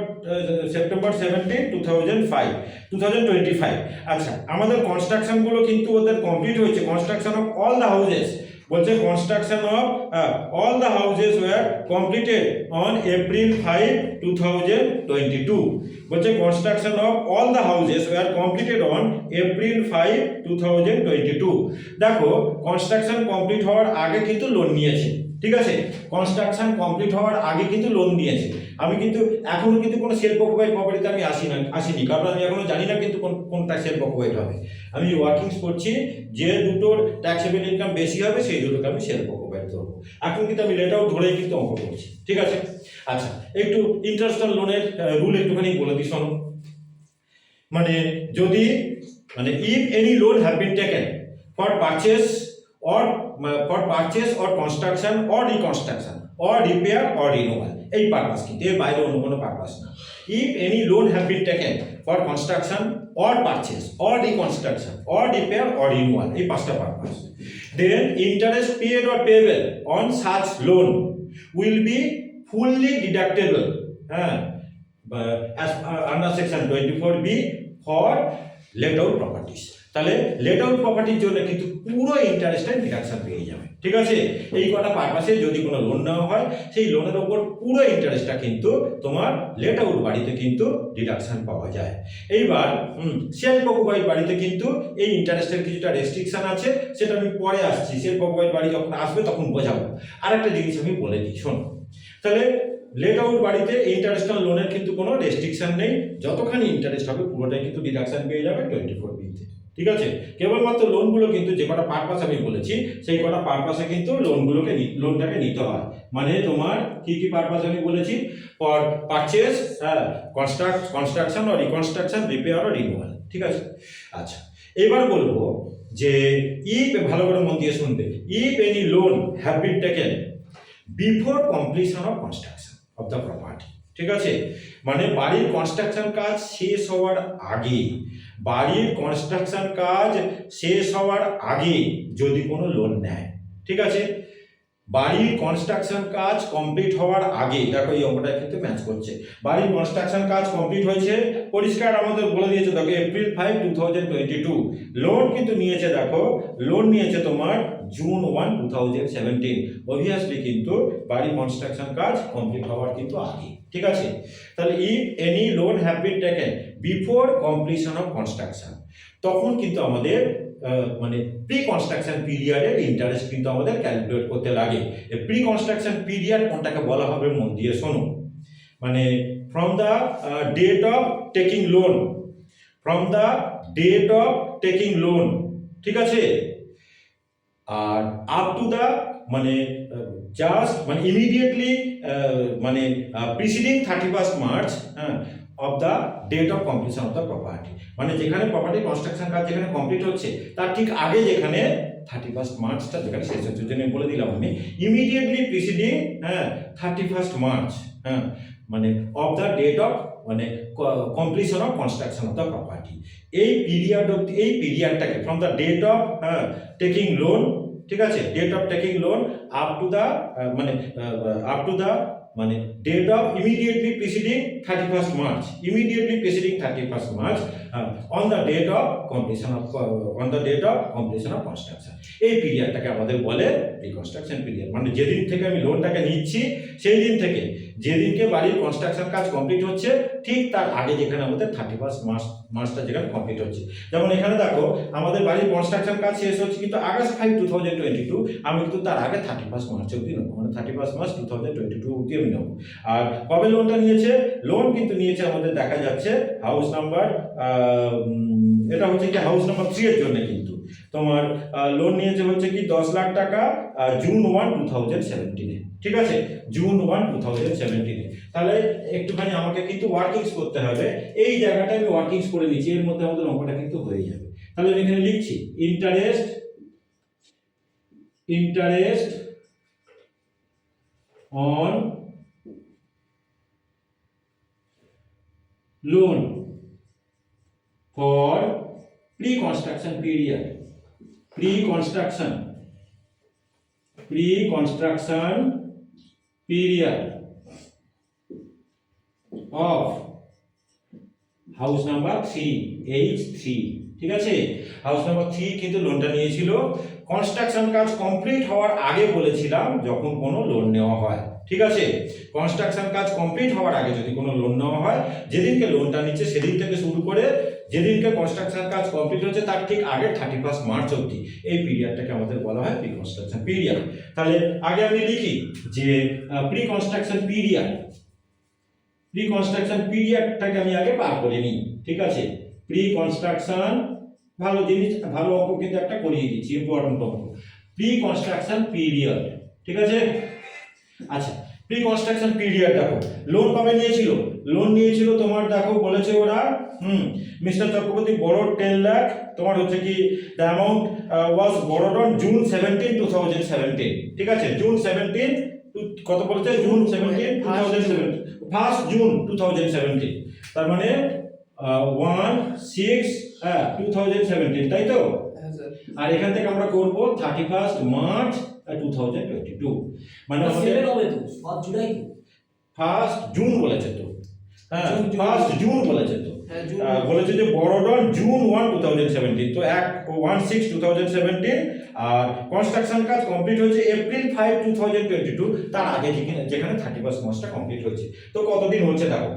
17, 2025। আচ্ছা আমাদের কনস্ট্রাকশন গুলো কিন্তু ওদের কমপ্লিট হয়েছে, construction of all the houses, বলছে construction of all the houses were completed on April 5, 2022, বলছে construction of all the houses were completed on April 5, 2022। দেখো construction complete হওয়ার আগে কিন্তু লোন নিয়েছে, ঠিক আছে কনস্ট্রাকশন কমপ্লিট হওয়ার আগে কিন্তু লোন নিয়েছে। আমি কিন্তু এখনো কিন্তু কোনো সেলফ অকুপাইড প্রপার্টিতে আমি আসিনি, কারণ আমি এখনো জানি না কিন্তু কোনটা সেলফ অকুপাইড হবে। আমি ওয়ার্কিংস করছি, যে দুটোর ট্যাক্সেবল ইনকাম বেশি হবে সেই দুটোকে আমি সেলফ অকুপাইড ধরবো। এখন কিন্তু আমি লেট আউট ধরেই কিন্তু অঙ্ক করছি, ঠিক আছে। আচ্ছা একটু ইন্টারেস্ট অন লোনের রুল একটুখানি বলে দিই শোনো, মানে যদি মানে if any loan have been taken for purchase or construction or reconstruction or repair or renewal, এই পারপাস কিন্তু এর বাইরে অন্য কোনো পারপাস না। If any loan have been taken for construction or purchase or reconstruction or repair or renewal, এই পাঁচটা purpose, then interest paid or payable on such loan will be fully deductible as under section 24B for let out properties। তাহলে late out প্রপার্টির জন্য কিন্তু পুরো ইন্টারেস্টের deduction পেয়ে যাবে, ঠিক আছে। এই কটা পারপাসে যদি কোনো লোন নেওয়া হয় সেই লোনের ওপর পুরো ইন্টারেস্টটা কিন্তু তোমার লেট আউট বাড়িতে কিন্তু ডিডাকশন পাওয়া যায়। এইবার সেলফ অকুপাইড বাড়িতে কিন্তু এই ইন্টারেস্টের কিছুটা রেস্ট্রিকশন আছে, সেটা আমি পরে আসছি, সেলফ অকুপাইড বাড়ি যখন আসবে তখন বোঝাবো। আর একটা জিনিস আমি বলে দিই শোনো, তাহলে লেট আউট বাড়িতে ইন্টারেস্ট অন লোনের কিন্তু কোনো রেস্ট্রিকশন নেই, যতখানি ইন্টারেস্ট হবে পুরোটাই কিন্তু ডিডাকশন পেয়ে যাবে 24B তে, ঠিক আছে। কেবলমাত্র লোনগুলো কিন্তু যে কটা পারপাস আমি বলেছি সেই কটা পারপাসে কিন্তু লোনটাকে নিতে হয়। মানে তোমার কি কি পারপাস আমি বলেছি, for purchase, construction or reconstruction, repair or renewal, ঠিক আছে। আচ্ছা এবার বলবো যে ইফ, ভালো করে মন দিয়ে শুনবে, if any loan have been taken before completion of construction of the property, ঠিক আছে। মানে বাড়ির কনস্ট্রাকশন কাজ শেষ হওয়ার আগে, বাড়ির কনস্ট্রাকশন কাজ শেষ হওয়ার আগে যদি কোনো লোন নেয়, ঠিক আছে। বাড়ির কনস্ট্রাকশন কাজ কমপ্লিট হওয়ার আগে, দেখো এই অঙ্কটা কিন্তু ম্যাচ করছে, বাড়ির কনস্ট্রাকশন কাজ কমপ্লিট হয়েছে পরিষ্কার আমাদের বলে দিয়েছে দেখো এপ্রিল 5 2022 লোন কিন্তু নিয়েছে দেখো লোন নিয়েছে তোমার জুন 1 2017 অবভিয়াসলি কিন্তু বাড়ি কনস্ট্রাকশন কাজ কমপ্লিট হওয়ার কিন্তু আগে ঠিক আছে তাহলে if any loan have been taken before completion of construction তখন কিন্তু আমাদের মানে প্রি কনস্ট্রাকশন পিরিয়ডের ইন্টারেস্ট কিন্তু আমাদের ক্যালকুলেট করতে লাগে প্রি কনস্ট্রাকশন পিরিয়ড কোনটাকে বলা হবে মন দিয়ে শোনো মানে from the date of taking loan from the date of taking loan ঠিক আছে আর আপ টু দ্য মানে জাস্ট মানে ইমিডিয়েটলি মানে preceding 31st March of the date of completion of the property মানে যেখানে প্রপার্টি কনস্ট্রাকশন কাজ যেখানে কমপ্লিট হচ্ছে তার ঠিক আগে যেখানে 31st মার্চটা যেখানে শেষ হচ্ছে জন্য বলে দিলাম আমি ইমিডিয়েটলি প্রিসিডিং 31st মার্চ মানে অফ দ্য ডেট অফ মানে completion of construction of the property এই পিরিয়ডটাকে from the date of taking loan ঠিক আছে date of taking loan up to the মানে আপ টু দ্য মানে date of immediately preceding 31st March immediately preceding 31st March on the date of completion of construction এই পিরিয়ডটাকে আমাদের বলে reconstruction period মানে যেদিন থেকে আমি লোনটাকে নিচ্ছি সেই দিন থেকে যেদিনকে বাড়ির কনস্ট্রাকশন কাজ কমপ্লিট হচ্ছে ঠিক তার আগে যেখানে আমাদের 31st মার্চটা যেখানে কমপ্লিট হচ্ছে যেমন এখানে দেখো আমাদের বাড়ির কনস্ট্রাকশন কাজ শেষ হচ্ছে কিন্তু আগস্ট 5 2022 আমি কিন্তু তার আগে 31st মার্চ অবধি নেবো মানে 31st মার্চ 2022 অবধি আমি নেবো আর কবে লোনটা নিয়েছে লোন কিন্তু নিয়েছে আমাদের দেখা যাচ্ছে হাউস নাম্বার এটা হচ্ছে কি হাউস নাম্বার 3 এর জন্য কিন্তু তোমার লোন নিয়েছে হচ্ছে কি 10 লাখ টাকা জুন 1 2017 ঠিক আছে জুন 1 2017 তাহলে একটুখানি আমাকে কিন্তু ওয়ার্কিংস করতে হবে এই জায়গাটা আমি ওয়ার্কিংস করে নিচ্ছি এর মধ্যে আমাদের অঙ্কটা কিন্তু হয়ে যাবে তাহলে আমি এখানে লিখছি interest on loan for pre-construction period pre-construction period of house number 3 H3 ঠিক আছে হাউস নাম্বার 3 কিন্তু লোনটা নিয়েছিল কনস্ট্রাকশন কাজ কমপ্লিট হওয়ার আগে বলেছিলাম যখন কোনো লোন নেওয়া হয় ঠিক আছে কনস্ট্রাকশন কাজ কমপ্লিট হওয়ার আগে যদি কোনো লোন নেওয়া হয় যেদিনকে লোনটা নিচ্ছে সেদিন থেকে শুরু করে যেদিনকে কনস্ট্রাকশন কাজ কমপ্লিট হচ্ছে তার ঠিক আগে 31st মার্চ অবধি এই পিরিয়ডটাকে আমাদের বলা হয় প্রি কনস্ট্রাকশন পিরিয়ড তাহলে আগে আমি লিখি যে প্রি কনস্ট্রাকশন পিরিয়ডটাকে আমি আগে পার করে নিই ঠিক আছে প্রি কনস্ট্রাকশন ভালো জিনিস ভালো অঙ্ক কিন্তু একটা করিয়ে দিচ্ছি ইম্পর্টেন্ট অঙ্ক প্রি কনস্ট্রাকশন পিরিয়ড ঠিক আছে আচ্ছা প্রি কনস্ট্রাকশন পিরিয়ড দেখো লোন কবে নিয়েছিল লোন নিয়েছিল তোমার দেখো বলেছে ওরা মিস্টার চক্রবর্তী বড় 10 লাখ তোমার হচ্ছে কি the amount was borrowed on June 17 2017 ঠিক আছে জুন 17 কত বলেছে জুন 17 2017 ফার্স্ট জুন 2017 তার মানে 1/6/2017 তাই তো হ্যাঁ স্যার আর এখান থেকে আমরা করব 31st মার্চ 2022 মানে আমাদের হবে তো 7 জুলাই তো ফার্স্ট জুন বলেছে তো হ্যাঁ ফার্স্ট জুন বলেছে তো হ্যাঁ জুন বলেছে যে বড়ডন জুন 1 2017 তো 1/6/2017 আর কনস্ট্রাকশন কাজ কমপ্লিট হয়েছে এপ্রিল 5 2022 তার আগে যেখানে 31st মার্চটা কমপ্লিট হয়েছে তো কতদিন হচ্ছে দেখো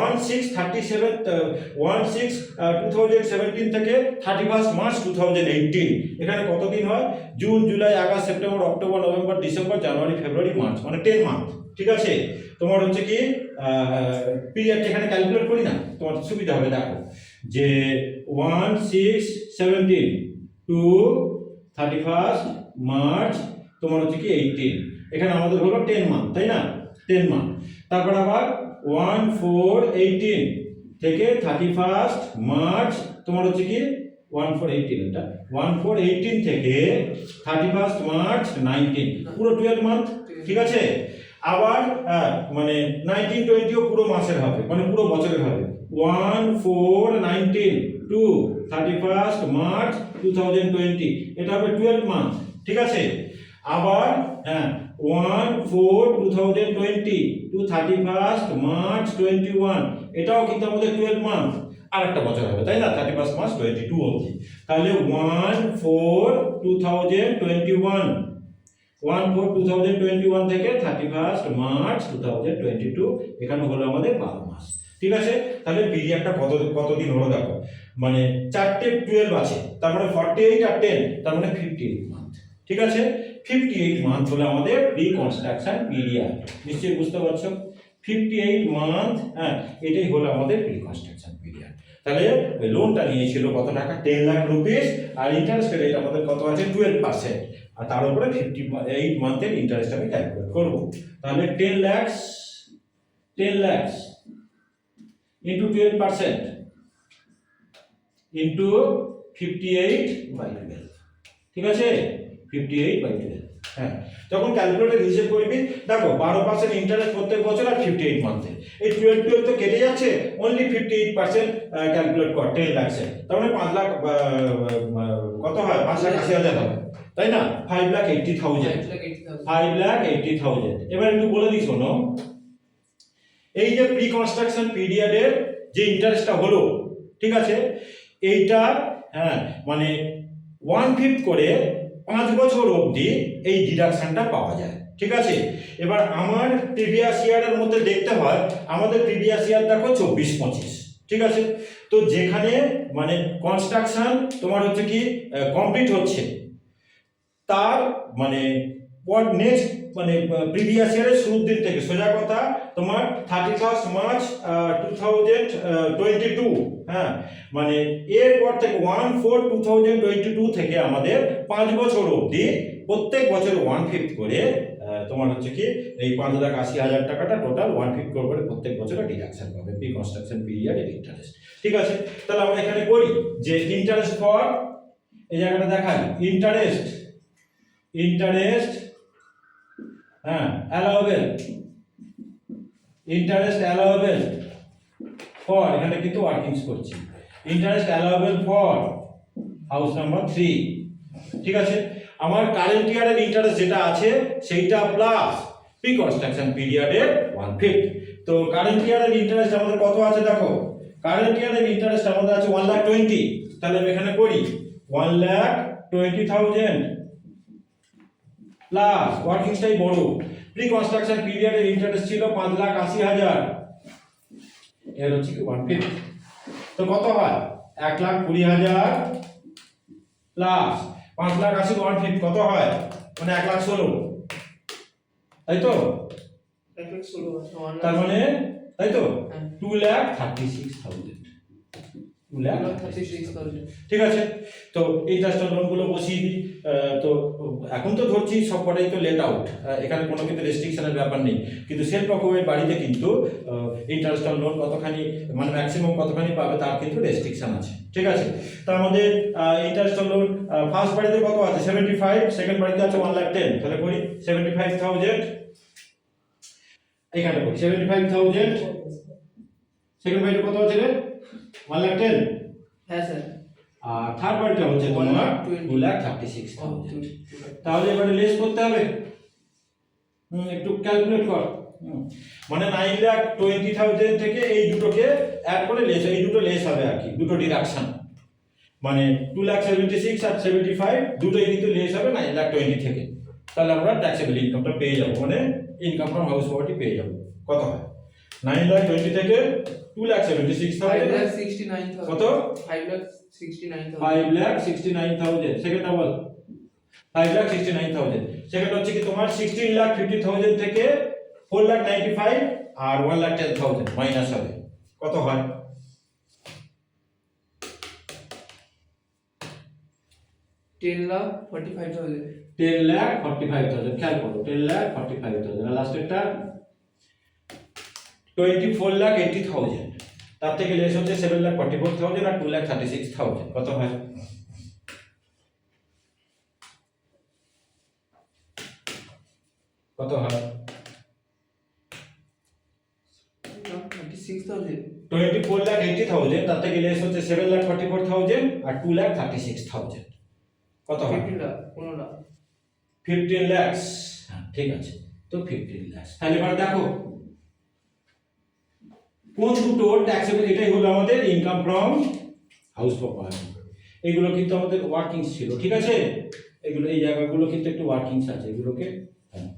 1/6/2017 থেকে 31st মার্চ 2018 এখানে কতদিন হয় June July August September October November December January February March মানে 10 মান্থ ঠিক আছে তোমার হচ্ছে কি পিরিয়ড এখানে ক্যালকুলেট করি না তোমার সুবিধা হবে দেখো যে 1/6/17 টু 31st মার্চ তোমার হচ্ছে কি 18 এখানে আমাদের হলো 10 মান্থ তাই না 10 মান্থ তারপর আবার 1/4/18 থেকে 31st মার্চ তোমার হচ্ছে কি 1/4/18 এটা 1/4/18 থেকে 31st মার্চ 19 পুরো 12 মান্থ ঠিক আছে আবার মানে 19-20 পুরো মাসের হবে মানে পুরো বছরের হবে 1/4/19 টু 31st মার্চ 2020 এটা হবে 12 মান্থ ঠিক আছে আবার হ্যাঁ 1/4/2020 টু 31st March 21, এটাও কিন্তু আমাদের 12 মান্থ, আর একটা বছর হবে তাই না, 31st March 22 অবধি। তাহলে 1/4/2021, 1/4/2021 থেকে 31st March 2022, এখানে হলো আমাদের 12 মাস। ঠিক আছে, তাহলে পিরিয়ডটা কতদিন হলো দেখো, মানে 4টে 12 আছে, তার মানে 48 আর 10, তার মানে 58 মান্থ। ঠিক আছে, 58 মান্থ হলো আমাদের রিকনস্ট্রাকশন পিরিয়ড। নিশ্চয়ই বুঝতে পারছো, 58 মান্থ, হ্যাঁ এটাই হলো আমাদের রিকনস্ট্রাকশন পিরিয়ড। তাহলে ওই লোনটা নিয়েছিল কত টাকা, 10 লাখ রুপিস, আর ইন্টারেস্ট রেট আমাদের কত আছে 12%, আর তার উপরে 58 মান্থের ইন্টারেস্ট আমি ক্যালকুলেট করব। তাহলে 10 lakhs into 12% into 58/12, ঠিক আছে, 58/12। হ্যাঁ, যখন ক্যালকুলেটর হিসেব করবি দেখো 12% ইন্টারেস্ট প্রত্যেক বছর আর 58 মান্থে, এই 12 তো কেটে যাচ্ছে, অনলি 58% ক্যালকুলেট কর 10 লাখে, তার মানে 5 লাখ কত হয়, 5,80,000 হবে তাই না, 5,80,000, 5,80,000। এবার একটু বলে দিই শোনো, এই যে প্রি কনস্ট্রাকশন পিরিয়ডের যে ইন্টারেস্টটা হলো, ঠিক আছে, এইটা হ্যাঁ মানে 1/5 করে 5 বছর অবধি এই ডিডাকশনটা পাওয়া যায়। ঠিক আছে, এবার আমার প্রিভিয়াস ইয়ারের মধ্যে দেখতে হয়, আমাদের প্রিভিয়াস ইয়ার দেখো 24-25, ঠিক আছে, তো যেখানে মানে কনস্ট্রাকশন তোমার হচ্ছে কি কমপ্লিট হচ্ছে, তার মানে নেক্সট মানে প্রিভিয়াস ইয়ারের শুরুর দিন থেকে, সোজা কথা তোমার 31st March 2022, হ্যাঁ মানে এরপর থেকে 1/4/2022 থেকে আমাদের 5 বছর অবধি প্রত্যেক বছরে 1/5 করে তোমার হচ্ছে কি এই 5,80,000 টাকাটা টোটাল 1/5 করে প্রত্যেক বছরে ডিডাকশন পাবে প্রি কনস্ট্রাকশন পিরিয়ডের ইন্টারেস্ট। ঠিক আছে, তাহলে আমরা এখানে করি যে ইন্টারেস্ট ফর, এই জায়গাটা দেখাই, ইন্টারেস্ট হ্যাঁ অ্যালাউয়েবল, ইন্টারেস্ট অ্যালাউয়েবল ফর, এখানে কিন্তু ওয়ার্কিংস করছি, interest allowable for house number 3। ঠিক আছে, আমার কারেন্ট ইয়ারের ইন্টারেস্ট যেটা আছে সেইটা প্লাস প্রি কনস্ট্রাকশন পিরিয়ডের 1/5। তো কারেন্ট ইয়ারের ইন্টারেস্ট আমাদের কত আছে দেখো, কারেন্ট ইয়ারের ইন্টারেস্ট আমাদের আছে 1,20,000, তাহলে আমি এখানে করি 1,20,000 প্লাস ওয়ার্কিংসটাই বড়, প্রি কনস্ট্রাকশন পিরিয়ডের ইন্টারেস্ট ছিল 5,80,000, এর হচ্ছে কি 1/5, তো কত হয় 1,20,000 প্লাস 5,80,000 1/5 কত হয়, মানে 1,16,000, তাই তো, তার মানে তাই তো 2,36,000, 2,36,000। ঠিক আছে, তো এই চারটা লোনগুলো বসিয়ে দিই। তো এখন তো ধরছি সব কটাই তো লেট আউট, এখানে কোনো কিন্তু রেস্ট্রিকশনের ব্যাপার নেই, কিন্তু সেলফ অকুপেড বাড়িতে কিন্তু ইন্টারেস্টাল লোন কতখানি মানে ম্যাক্সিমাম কতখানি পাবে তার কিন্তু রেস্ট্রিকশন আছে। ঠিক আছে, তো আমাদের ইন্টারেস্টাল লোন ফার্স্ট বাড়িতে কত আছে 75, সেকেন্ড বাড়িতে আছে 1,10,000, তাহলে করি 75,000, এখানে করি 75,000, সেকেন্ড বাড়িতে কত আছে রে 1,10,000, হ্যাঁ স্যার, আর থার্ড বাড়িটা হচ্ছে তোমার 2,36,000। তাহলে এবারে লেস করতে হবে, একটু ক্যালকুলেট কর, মানে 9,20,000 থেকে এই দুটোকে অ্যাড করে লেস, এই দুটো লেস হবে আর কি, দুটো ডিডাকশন, মানে 2,76,000 আর 75 দুটোই কিন্তু লেস হবে 9,20,000 থেকে। তাহলে আমরা ট্যাক্সেবল ইনকামটা পেয়ে যাবো, মানে ইনকাম ফ্রম হাউস প্রপার্টি পেয়ে যাবো। কত হয় 9,20,000 থেকে 2,76,000, 5,69,000, কত 5,69,000, 5,69,000, সেকেন্ডটা বল 5,69,000, সেকেন্ড হচ্ছে কি তোমার 16,50,000 থেকে 4,95,000 আর 1,10,000 মাইনাস হবে, কত হয় 10,45,000, 10,45,000, খেয়াল করো 10,45,000, আর লাস্টেরটা 24,80,000, তার থেকে লেস হচ্ছে 7,44,000 আর 2,36,000, কত হয় কত হয় 26,000, 24,80,000, তার থেকে লেস হচ্ছে 7,44,000 আর 2,36,000, কত হয় 15 লাখ, 15 লাখ, 15 lakhs, হ্যাঁ ঠিক আছে, তো 15 lakhs। তাহলে এবার দেখো কোন দুটো ট্যাক্সেবল, এটাই হলো আমাদের ইনকাম ফ্রম হাউস প্রপার্টি। এগুলো কিন্তু আমাদের ওয়ার্কিংস ছিল, ঠিক আছে, এগুলো এই জায়গাগুলো কিন্তু একটু ওয়ার্কিংস আছে এগুলোকে, হ্যাঁ।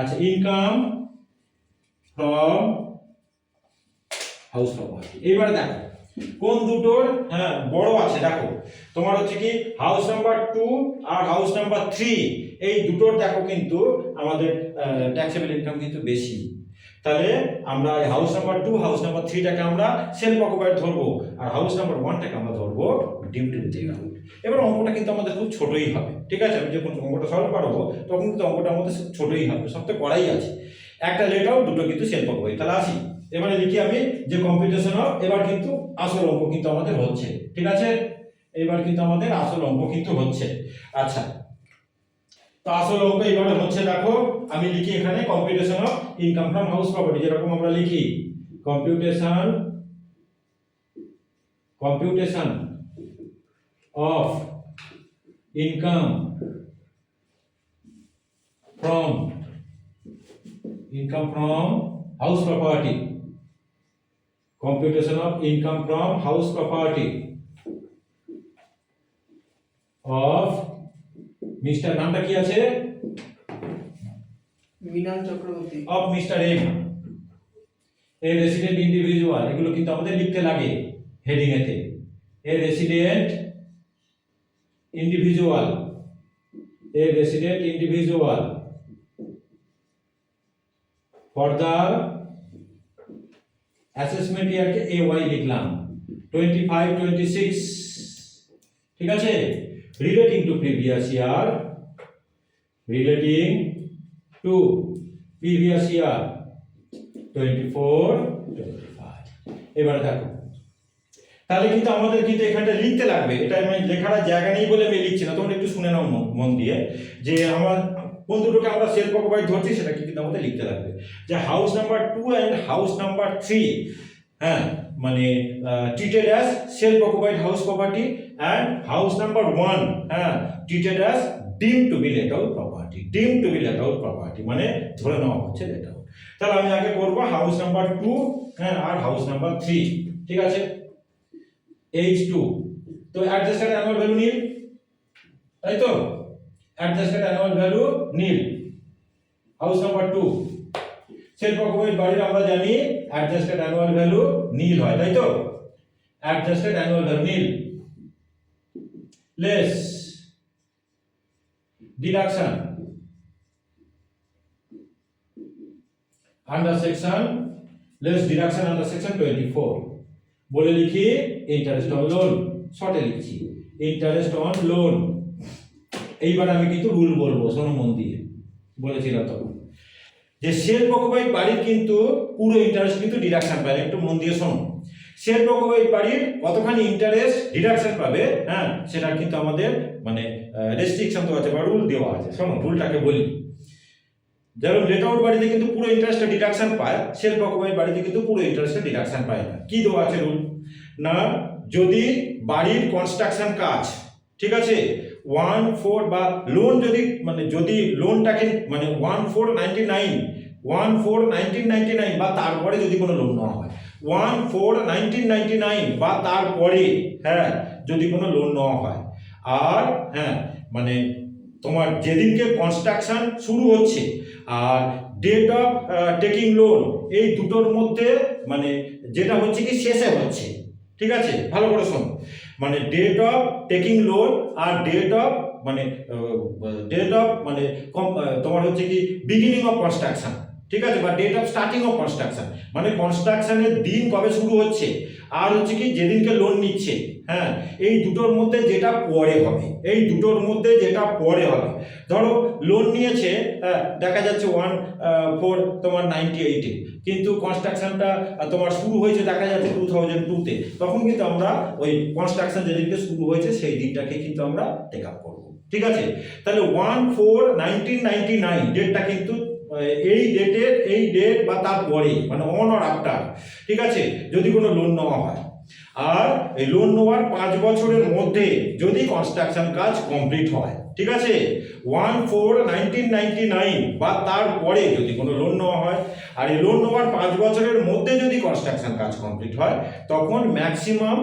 আচ্ছা, ইনকাম ফ্রম হাউস প্রপার্টি। এবার দেখো কোন দুটোর হ্যাঁ বড় আছে, দেখো তোমার হচ্ছে কি হাউস নাম্বার 2 আর হাউস নাম্বার 3, এই দুটোর দেখো কিন্তু আমাদের ট্যাক্সেবল ইনকাম কিন্তু বেশি। তাহলে আমরা হাউস নাম্বার 2 হাউস নাম্বার 3টাকে আমরা সেলফ অকুপাইড ধরবো, আর হাউস নাম্বার 1টাকে আমরা ধরবো ডিউটি অ্যাকাউন্ট। এবার অঙ্কটা কিন্তু আমাদের খুব ছোটই হবে, ঠিক আছে, আমি যখন অঙ্কটা সলভ করাবো তখন কিন্তু অঙ্কটা আমাদের ছোটই হবে, সব তো করাই আছে, একটা লেটাও দুটো কিন্তু সেলফ অকুপাইড। তাহলে আসি এবারে লিখি আমি যে কম্পিউটেশন অফ, এবার কিন্তু আসল অঙ্ক কিন্তু আমাদের হচ্ছে, ঠিক আছে, এবার কিন্তু আমাদের আসল অঙ্ক কিন্তু হচ্ছে। আচ্ছা, তো আসল অঙ্ক এবারে হচ্ছে, দেখো আমি লিখি এখানে computation of income from house property, যেরকম আমরা লিখি computation of income from house property, computation of income from house property of Mr. নামটা কি আছে, Mrinal Chakraborty, of Mr. M, a resident individual, এগুলো কিন্তু আমাদের লিখতে লাগে হেডিং এতে, a resident individual for the assessment ইয়ারকে AY লিখলাম 25-26, ঠিক আছে, রিলেটিং টু প্রিভিয়াস ইয়ার 24-25। এবারে দেখো তাহলে কিন্তু আমাদের কিন্তু এখানটা লিখতে লাগবে, এটা আমি লেখার জায়গা নেই বলে আমি লিখছি না, তোমরা একটু শুনে নাও মন দিয়ে, যে আমার কোন দুটোকে আমরা সেলফ অকুপাইড ধরছি সেটা কিন্তু আমাদের লিখতে লাগবে, যে house number 2 and house number 3, হ্যাঁ, মানে treated as self occupied house property, and house number 1 হ্যাঁ treated as deemed to be let out property, মানে ধরে নেওয়া হচ্ছে লেট আউট। তাহলে আমি আগে করব হাউস নাম্বার 2 হ্যাঁ আর হাউস নাম্বার 3, ঠিক আছে, H2, তো অ্যাডজাস্টেড অ্যানুয়াল ভ্যালু নীল, তাই তো, অ্যাডজাস্টেড অ্যানুয়াল ভ্যালু নীল, হাউস নাম্বার 2 সেলফ অকুপাইড বাড়ির আমরা জানি অ্যাডজাস্টেড অ্যানুয়াল ভ্যালু নীল হয়, তাই তো, অ্যাডজাস্টেড অ্যানুয়াল ভ্যালু নীল, লেস ডিডাকশন আন্ডার সেকশন 24, বলে লিখি ইন্টারেস্ট অন লোন, শর্টে লিখছি ইন্টারেস্ট অন লোন। এইবার আমি কিন্তু রুল বলবো, শোনো মন দিয়ে, বলেছিলাম তখন যে সেলফ অকুপাইড বাড়ির কিন্তু পুরো ইন্টারেস্ট কিন্তু ডিডাকশন পাবে, একটু মন দিয়ে শোনো, সেলফ অকুপাইড বাড়ির কতখানি ইন্টারেস্ট ডিডাকশন পাবে, হ্যাঁ সেটা কিন্তু আমাদের মানে রেস্ট্রিকশন তো আছে বা রুল দেওয়া আছে, শোনো রুলটাকে বলি। যেমন লেট আউট বাড়িতে কিন্তু পুরো ইন্টারেস্টটা ডিডাকশন পায়, সেলফ অকুপাইড বাড়িতে কিন্তু পুরো ইন্টারেস্টটা ডিডাকশন পায় না। কি দেওয়া আছে রুল, না যদি বাড়ির কনস্ট্রাকশন কাজ, ঠিক আছে, 1/4 বা লোন যদি মানে যদি লোনটাকে মানে 1/4/1999 বা তারপরে যদি কোনো লোন নেওয়া হয়, 1/4/1999 বা তারপরে হ্যাঁ যদি কোনো লোন নেওয়া হয়, আর হ্যাঁ মানে তোমার যেদিনকে কনস্ট্রাকশন শুরু হচ্ছে আর ডেট অফ টেকিং লোন, এই দুটোর মধ্যে মানে যেটা হচ্ছে কি শেষে হচ্ছে, ঠিক আছে, ভালো করে শোনো, মানে ডেট অফ টেকিং লোন আর ডেট অফ মানে তোমার হচ্ছে কি বিগিনিং অফ কনস্ট্রাকশন, ঠিক আছে, বা date of starting of construction, মানে কনস্ট্রাকশনের দিন কবে শুরু হচ্ছে আর হচ্ছে কি যেদিনকে লোন নিচ্ছে, হ্যাঁ এই দুটোর মধ্যে যেটা পরে হবে, ধরো লোন নিয়েছে দেখা যাচ্ছে 1/4 তোমার 98-এ, কিন্তু কনস্ট্রাকশনটা তোমার শুরু হয়েছে দেখা যাচ্ছে 2002-তে, তখন কিন্তু আমরা ওই কনস্ট্রাকশন যেদিনকে শুরু হয়েছে সেই দিনটাকে কিন্তু আমরা টেক আপ করবো, ঠিক আছে। তাহলে 1/4/1999 ডেটটা কিন্তু এই ডেট বা তারপরে মানে অন অর আফটার, ঠিক আছে, যদি কোনো লোন নেওয়া হয়। আর এই লোন নেওয়ার 5 বছরের মধ্যে যদি কনস্ট্রাকশন কাজ কমপ্লিট হয়, ঠিক আছে, 1/4/1999 বা তারপরে যদি কোনো লোন নেওয়া হয়, আর এই লোন নেওয়ার 5 বছরের মধ্যে যদি কনস্ট্রাকশন কাজ কমপ্লিট হয়, তখন ম্যাক্সিমাম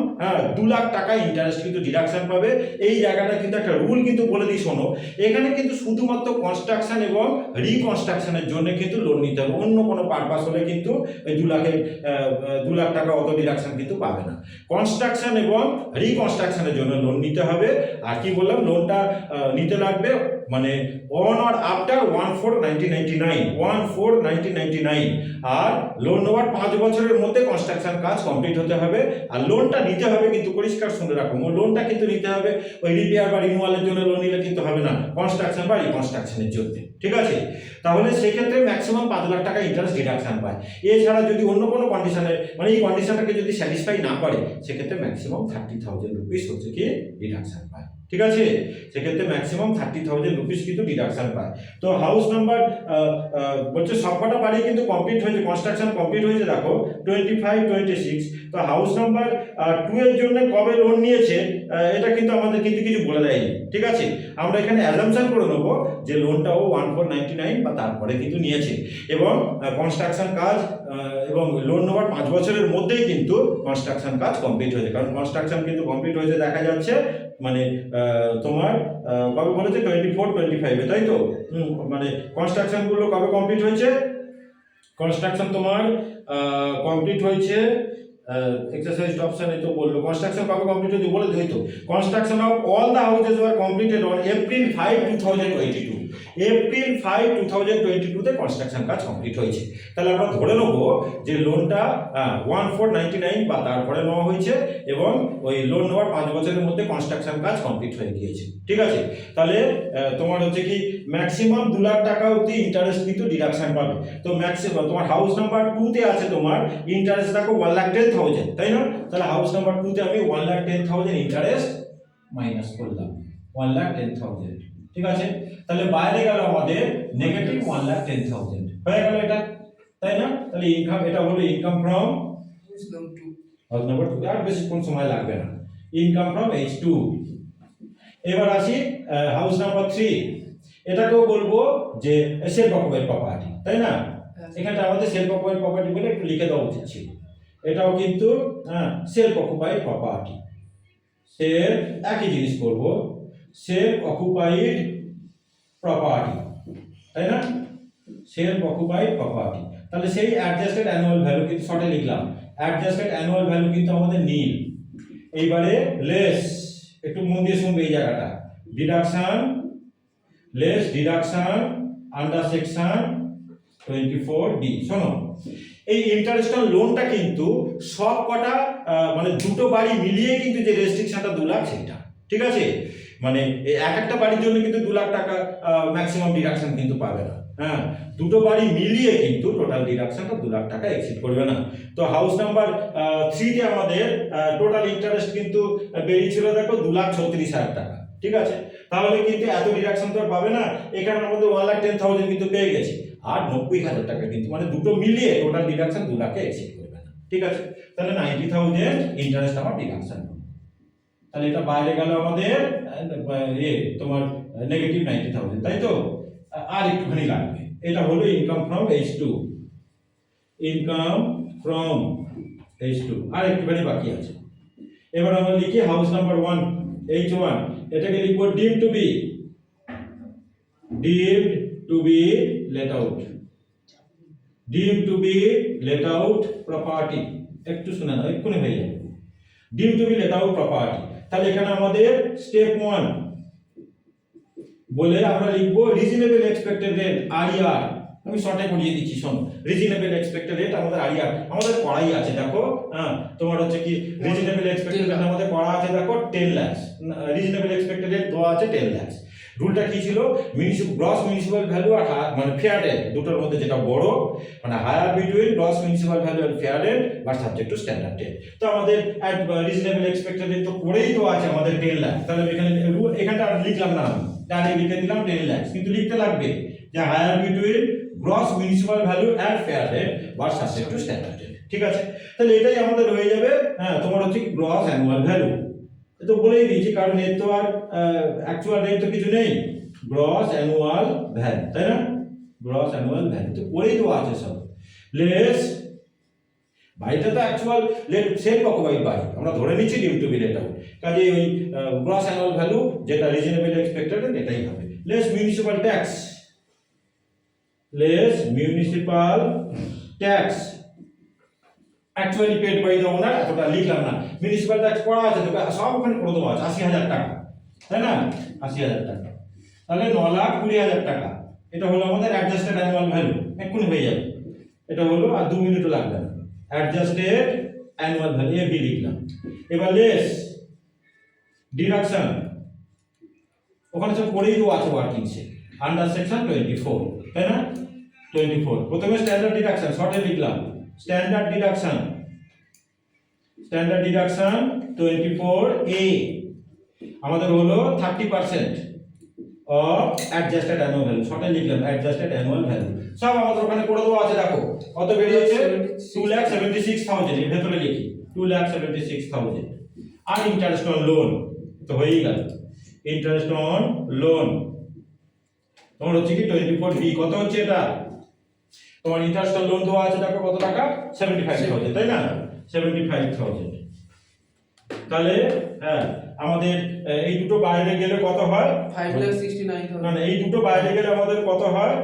2 লাখ টাকা ইন্টারেস্ট কিন্তু ডিডাকশন পাবে। এই জায়গাটা কিন্তু একটা রুল কিন্তু বলে দিই, শোনো, এখানে কিন্তু শুধুমাত্র কনস্ট্রাকশন এবং রিকনস্ট্রাকশনের জন্য কিন্তু লোন নিতে হবে, অন্য কোনো পারপাস হলে কিন্তু এই 2 লাখ টাকা অত ডিডাকশন কিন্তু পাবে না। কনস্ট্রাকশন এবং রিকনস্ট্রাকশনের জন্য লোন নিতে হবে। আর কি বললাম, লোনটা নিতে লাগবে মানে অন অর আফটার 1/4/1999 আর লোন নেওয়ার 5 বছরের মধ্যে কনস্ট্রাকশন কাজ কমপ্লিট হতে হবে। আর লোনটা নিতে হবে কিন্তু পরিষ্কার শুনে রাখো, লোনটা কিন্তু নিতে হবে ওই রিপেয়ার বা রিনিউয়ালের জন্য লোন নিলে কিন্তু হবে না, কনস্ট্রাকশন বা রিকনস্ট্রাকশনের জন্য, ঠিক আছে। তাহলে সেক্ষেত্রে ম্যাক্সিমাম 5 লাখ টাকা ইন্টারেস্ট ডিডাকশন পায়। এছাড়া যদি অন্য কোনো কন্ডিশনে মানে এই কন্ডিশনটাকে যদি স্যাটিসফাই না করে, সেক্ষেত্রে ম্যাক্সিমাম 30,000 রুপিস হচ্ছে কি ডিডাকশন পায়, ঠিক আছে। সেক্ষেত্রে ম্যাক্সিমাম 30,000 রুপিস কিন্তু ডিডাকশন পায়। তো হাউস নাম্বার বলছে সবকটা বাড়ি কিন্তু কমপ্লিট হয়েছে, কনস্ট্রাকশন কমপ্লিট হয়েছে, দেখো 25-26। তো হাউস নাম্বার 2 এর জন্য কবে লোন নিয়েছে এটা কিন্তু আমাদের কিন্তু কিছু বলে দেয়নি, ঠিক আছে। আমরা এখানে অ্যাজাম্পশন করে নেবো যে লোনটা ও 1/4/99 বা তারপরে কিন্তু নিয়েছে, এবং কনস্ট্রাকশন কাজ এবং লোন নেওয়ার 5 বছরের মধ্যেই কিন্তু কনস্ট্রাকশন কাজ কমপ্লিট হয়েছে। কারণ কনস্ট্রাকশন কিন্তু কমপ্লিট হয়েছে দেখা যাচ্ছে মানে তোমার কবে বলেছে 24-25 তাই তো। মানে কনস্ট্রাকশনগুলো কবে কমপ্লিট হয়েছে, কনস্ট্রাকশন তোমার কমপ্লিট হয়েছে এক্সারসাইজ অপশনে তো বললো কনস্ট্রাকশন কবে কমপ্লিট হয়েছে বলে দিই তো, construction of all the houses were completed on April 5, 2022। April 5, 2022 তে কনস্ট্রাকশন কাজ কমপ্লিট হয়েছে। তাহলে আমরা ধরে নেবো যে লোনটা 1/4/99 বা তারপরে নেওয়া হয়েছে এবং ওই লোন নেওয়ার 5 বছরের মধ্যে কনস্ট্রাকশন কাজ কমপ্লিট হয়ে গিয়েছে, ঠিক আছে। তাহলে তোমার হচ্ছে কি ম্যাক্সিমাম 2 লাখ টাকা অবধি ইন্টারেস্ট কিন্তু ডিডাকশন পাবে। তো ম্যাক্সিমাম তোমার হাউস নাম্বার 2 তে আছে তোমার ইন্টারেস্ট দেখো 1,10,000, তাই না। তাহলে হাউস নাম্বার 2 তে আমি 1,10,000 ইন্টারেস্ট মাইনাস করলাম, 1,10,000, ঠিক আছে। তাহলে বাইরে গেল আমাদের নেগেটিভ 1,10,000 হয়ে গেল এটা, তাই না। তাহলে ইনকাম, এটা হলো ইনকাম ফ্রম হাউস নাম্বার 2, আর বেশিক্ষণ সময় লাগবে না, ইনকাম ফ্রম H2। এবার আসি হাউস নাম্বার 3, এটাকেও বলবো যে সেলফ অকুপাইড প্রপার্টি, তাই না। এখানটা আমাদের সেলফ অকুপাইড প্রপার্টি বলে একটু লিখে দেওয়া উচিত ছিল। এটাও কিন্তু সেলফ অকুপাইড প্রপার্টি, সেলফ একই জিনিস করবো, সেলফ অকুপাইড প্রপার্টি, তাই না, সেলফ অকুপাইড প্রপার্টি। তাহলে সেই অ্যাডজাস্টেড অ্যানুয়াল ভ্যালু কিন্তু শর্টে লিখলাম, অ্যাডজাস্টেড অ্যানুয়াল ভ্যালু কিন্তু আমাদের নীল। এইবারে লেস, একটু মন দিয়ে শুনবে এই জায়গাটা, deduction less deduction under section 24D। শোনো, এই ইন্টারেস্ট লোনটা কিন্তু সব কটা মানে দুটো বাড়ি মিলিয়ে কিন্তু যে রেস্ট্রিকশনটা 2 লাখ সেটা, ঠিক আছে। মানে এক একটা বাড়ির জন্য কিন্তু 2 লাখ টাকা ম্যাক্সিমাম ডিডাকশন কিন্তু পাবে না, হ্যাঁ, দুটো বাড়ি মিলিয়ে কিন্তু টোটাল ডিডাকশনটা 2 লাখ টাকা এক্সিড করবে না। তো হাউস নাম্বার 3 তে আমাদের টোটাল ইন্টারেস্ট কিন্তু বেরিয়েছিল দেখো 2,36,000 টাকা, ঠিক আছে। তাহলে কিন্তু এত ডিডাকশন তো আর পাবে না, এখানে আমাদের 1,10,000 কিন্তু পেয়ে গেছি, আর 90,000 টাকা কিন্তু মানে দুটো মিলিয়ে টোটাল ডিডাকশন 2 লাখে এক্সিড করবে না, ঠিক আছে। তাহলে 90,000 ইন্টারেস্ট আমার ডিডাকশন। তাহলে এটা বাইরে গেল আমাদের তোমার নেগেটিভ 90,000, তাই তো। আর একটুখানি লাগবে, এটা হলো income from H2, income from H2, আর একটুখানি বাকি আছে। এবার আমরা লিখি হাউস নাম্বার 1 H1, এটাকে লিখবো deemed to be let out, deemed to be let out property. একটু শুনে নাও, এক্ষুনি হয়ে যাবে, deemed to be let out property. তাহলে এখানে আমাদের স্টেপ 1 বলে আমরা লিখবো রিজনেবল এক্সপেক্টেড রেট RER। আমি শর্টে করিয়ে দিচ্ছি, শোনো, রিজনেবল এক্সপেক্টেড রেট আমাদের RER আমাদের পড়াই আছে, দেখো তোমার হচ্ছে কি রিজনেবল এক্সপেক্টেড রেট আমাদের পড়া আছে দেখো 10 লাখ, রিজনেবল এক্সপেক্টেড রেট দেওয়া আছে 10 লাখ। রুলটা কি ছিল, গ্রস মিউনিসিপাল ভ্যালু আর মানে ফেয়ার রেট দুটোর মধ্যে যেটা বড় মানে higher between gross municipal value আর ফেয়ার রেট বা সাবজেক্ট টু স্ট্যান্ডার্ড রেট। তো আমাদের রিজনেবল এক্সপেক্টেড রেট তো পড়েই তো আছে আমাদের 10 লাখ। তাহলে এখানে এখানটা আর লিখলাম না, ডাইরেক্ট লিখে দিলাম 10 লাখ, কিন্তু লিখতে লাগবে যে higher between gross municipal value and fair rate বা সাবজেক্ট টু স্ট্যান্ডার্ড রেট। ঠিক আছে, তাহলে এটাই আমাদের হয়ে যাবে। হ্যাঁ, তোমার হচ্ছে গ্রস অ্যানুয়াল ভ্যালু। তো বলেই দিয়েছি, কারণ এর তো আর অ্যাকচুয়াল রেট তো কিছু নেই, গ্রস অ্যানুয়াল ভ্যালু, তাই না? গ্রস অ্যানুয়াল ভ্যালু তো করেই দেওয়া আছে সব। লেস বাইটা তো actual let sale by by, আমরা ধরে নিচ্ছি due to be let out, কাজে ওই গ্রস অ্যানুয়াল ভ্যালু যেটা রিজনেবল এক্সপেক্টেড এটাই হবে। Less municipal tax, less municipal tax actually paid by the owner, এতটা লিখলাম না। মিউনিসিপাল ট্যাক্স পড়া আছে তো, সব ওখানে করে দেওয়া আছে, 80,000 টাকা, তাই না? 80,000 টাকা, তাহলে 9,20,000 টাকা। এটা হলো আমাদের অ্যাডজাস্টেড অ্যানুয়াল ভ্যালু, এক্ষুনি হয়ে যাবে। এটা হলো, আর 2 মিনিটও লাগবে না। অ্যাডজাস্টেড অ্যানুয়াল ভ্যালু এবি লিখলাম। এবার লেস ডিডাকশন, ওখানে সব করেই দেওয়া আছে ওয়ার্কিংসে, আন্ডার সেকশন 24, তাই না? 24 প্রথমে স্ট্যান্ডার্ড ডিডাকশন শর্টে লিখলাম, standard deduction, standard deduction 24A আমাদের হলো 30% অফ অ্যাডজাস্টেড অ্যানুয়াল ভ্যালু, শর্টে লিখলাম অ্যাডজাস্টেড অ্যানুয়াল ভ্যালু। সব আমাদের ওখানে করে দেওয়া আছে, দেখো কত বেরিয়েছে, 2,76,000। এর ভেতরে লিখি 2,76,000। আর ইন্টারেস্ট অন লোন তো হয়েই গেল, ইন্টারেস্ট অন লোন তোমার হচ্ছে কি 24B। কত হচ্ছে এটা? তোমার ইন্টারেস্ট অন লোন দেওয়া আছে, দেখো কত টাকা, 75,000, তাই না? 75,000। তাহলে হ্যাঁ, আমাদের এই দুটো বাইরে গেলে কত হয়? 5,69,000 না না, এই দুটো বাইরে গেলে আমাদের কত হয়?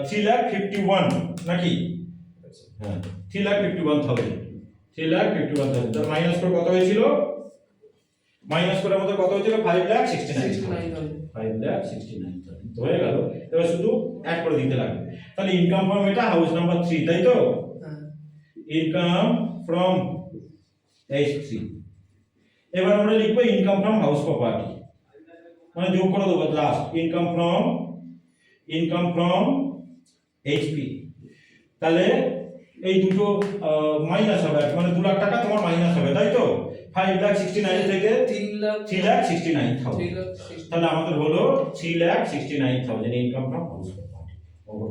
3,51,000 নাকি? হ্যাঁ, 3,51,000, 3,51,000। তার মাইনাস করে কত হয়েছিল? মাইনাস করে আমাদের কত হয়েছিল? 5,69,000, 5,69,000 হয়ে গেল। এবার শুধু অ্যাড করে দিতে লাগবে। তাহলে ইনকাম ফ্রম এটা হাউস নাম্বার 3, তাই তো? হ্যাঁ। Income from H3। এবার আমরা লিখবো ইনকাম ফ্রম হাউস প্রপার্টি, মানে যোগ করে দেবো লাস্ট, ইনকাম ফ্রম HP। তাহলে এই দুটো মাইনাস হবে, মানে 2 লাখ টাকা তোমার মাইনাস হবে, তাই তো? 5,69,000 থেকে 3,69,000, তাহলে আমাদের হলো 3,69,000 ইনকাম ফ্রম হাউস প্রপার্টি।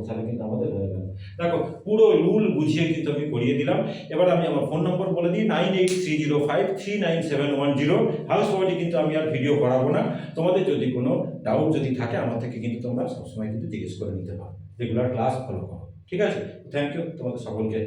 তাহলে কিন্তু আমাদের হয়ে গেল। দেখো পুরো রুল বুঝিয়ে কিন্তু আমি করিয়ে দিলাম। এবার আমি আমার ফোন নম্বর বলে দিই, 9830539710। হাউস প্রপার্টি কিন্তু আমি আর ভিডিও করাবো না। তোমাদের যদি কোনো ডাউট যদি থাকে আমার থেকে কিন্তু তোমরা সবসময় কিন্তু জিজ্ঞেস করে নিতে পারো, রেগুলার ক্লাস ফলো করো, ঠিক আছে? থ্যাংক ইউ তোমাদের সকলকে।